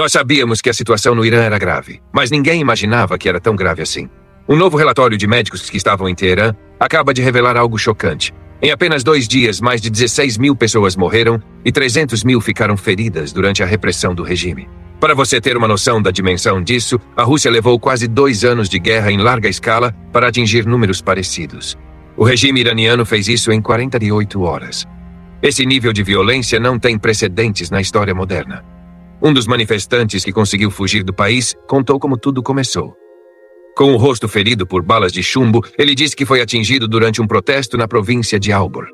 Nós sabíamos que a situação no Irã era grave, mas ninguém imaginava que era tão grave assim. Um novo relatório de médicos que estavam em Teherã acaba de revelar algo chocante. Em apenas 2 dias, mais de 16 mil pessoas morreram e 300 mil ficaram feridas durante a repressão do regime. Para você ter uma noção da dimensão disso, a Rússia levou quase 2 anos de guerra em larga escala para atingir números parecidos. O regime iraniano fez isso em 48 horas. Esse nível de violência não tem precedentes na história moderna. Um dos manifestantes que conseguiu fugir do país contou como tudo começou. Com o rosto ferido por balas de chumbo, ele disse que foi atingido durante um protesto na província de Albor.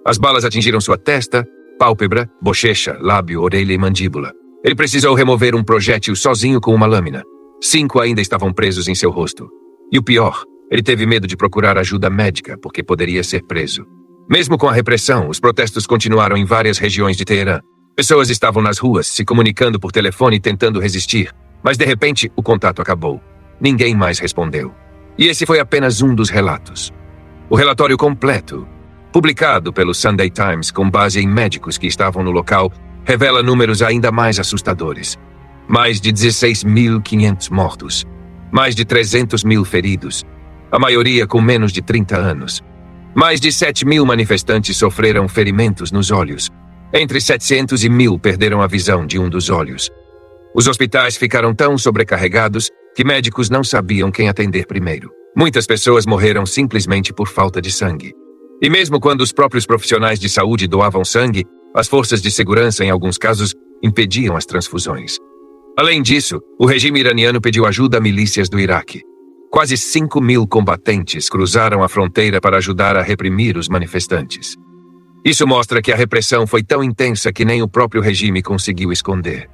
As balas atingiram sua testa, pálpebra, bochecha, lábio, orelha e mandíbula. Ele precisou remover um projétil sozinho com uma lâmina. 5 ainda estavam presos em seu rosto. E o pior, ele teve medo de procurar ajuda médica porque poderia ser preso. Mesmo com a repressão, os protestos continuaram em várias regiões de Teherã. Pessoas estavam nas ruas, se comunicando por telefone tentando resistir, mas de repente o contato acabou. Ninguém mais respondeu. E esse foi apenas um dos relatos. O relatório completo, publicado pelo Sunday Times com base em médicos que estavam no local, revela números ainda mais assustadores. Mais de 16.500 mortos. Mais de 300 mil feridos. A maioria com menos de 30 anos. Mais de 7 mil manifestantes sofreram ferimentos nos olhos. Entre 700 e 1.000 perderam a visão de um dos olhos. Os hospitais ficaram tão sobrecarregados que médicos não sabiam quem atender primeiro. Muitas pessoas morreram simplesmente por falta de sangue. E mesmo quando os próprios profissionais de saúde doavam sangue, as forças de segurança, em alguns casos, impediam as transfusões. Além disso, o regime iraniano pediu ajuda a milícias do Iraque. Quase 5.000 combatentes cruzaram a fronteira para ajudar a reprimir os manifestantes. Isso mostra que a repressão foi tão intensa que nem o próprio regime conseguiu esconder.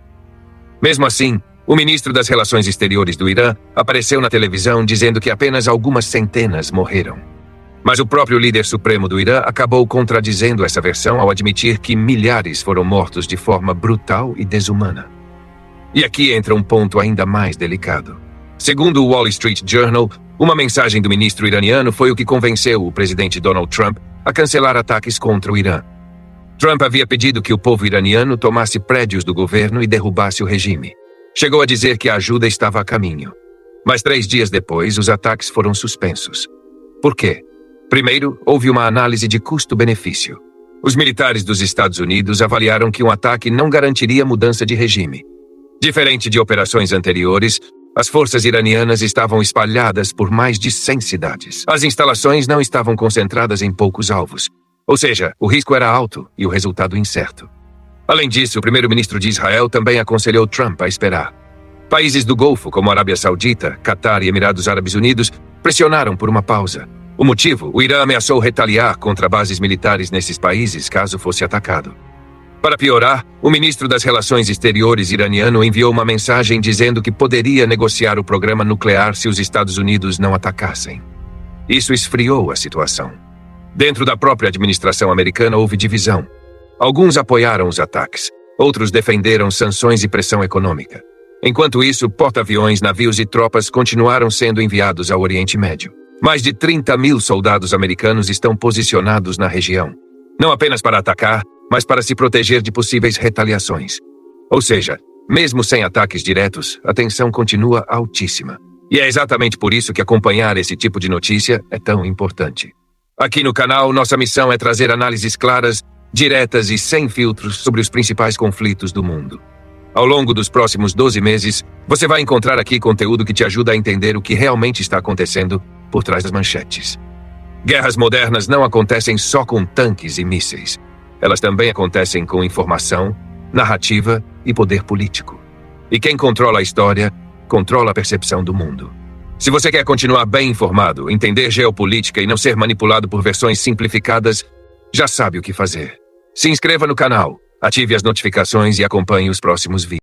Mesmo assim, o ministro das Relações Exteriores do Irã apareceu na televisão dizendo que apenas algumas centenas morreram. Mas o próprio líder supremo do Irã acabou contradizendo essa versão ao admitir que milhares foram mortos de forma brutal e desumana. E aqui entra um ponto ainda mais delicado. Segundo o Wall Street Journal, uma mensagem do ministro iraniano foi o que convenceu o presidente Donald Trump a cancelar ataques contra o Irã. Trump havia pedido que o povo iraniano tomasse prédios do governo e derrubasse o regime. Chegou a dizer que a ajuda estava a caminho. Mas 3 dias depois, os ataques foram suspensos. Por quê? Primeiro, houve uma análise de custo-benefício. Os militares dos Estados Unidos avaliaram que um ataque não garantiria mudança de regime. Diferente de operações anteriores, as forças iranianas estavam espalhadas por mais de 100 cidades. As instalações não estavam concentradas em poucos alvos. Ou seja, o risco era alto e o resultado incerto. Além disso, o primeiro-ministro de Israel também aconselhou Trump a esperar. Países do Golfo, como Arábia Saudita, Catar e Emirados Árabes Unidos, pressionaram por uma pausa. O motivo? O Irã ameaçou retaliar contra bases militares nesses países caso fosse atacado. Para piorar, o ministro das Relações Exteriores iraniano enviou uma mensagem dizendo que poderia negociar o programa nuclear se os Estados Unidos não atacassem. Isso esfriou a situação. Dentro da própria administração americana houve divisão. Alguns apoiaram os ataques, outros defenderam sanções e pressão econômica. Enquanto isso, porta-aviões, navios e tropas continuaram sendo enviados ao Oriente Médio. Mais de 30.000 soldados americanos estão posicionados na região. Não apenas para atacar, mas para se proteger de possíveis retaliações. Ou seja, mesmo sem ataques diretos, a tensão continua altíssima. E é exatamente por isso que acompanhar esse tipo de notícia é tão importante. Aqui no canal, nossa missão é trazer análises claras, diretas e sem filtros sobre os principais conflitos do mundo. Ao longo dos próximos 12 meses, você vai encontrar aqui conteúdo que te ajuda a entender o que realmente está acontecendo por trás das manchetes. Guerras modernas não acontecem só com tanques e mísseis. Elas também acontecem com informação, narrativa e poder político. E quem controla a história, controla a percepção do mundo. Se você quer continuar bem informado, entender geopolítica e não ser manipulado por versões simplificadas, já sabe o que fazer. Se inscreva no canal, ative as notificações e acompanhe os próximos vídeos.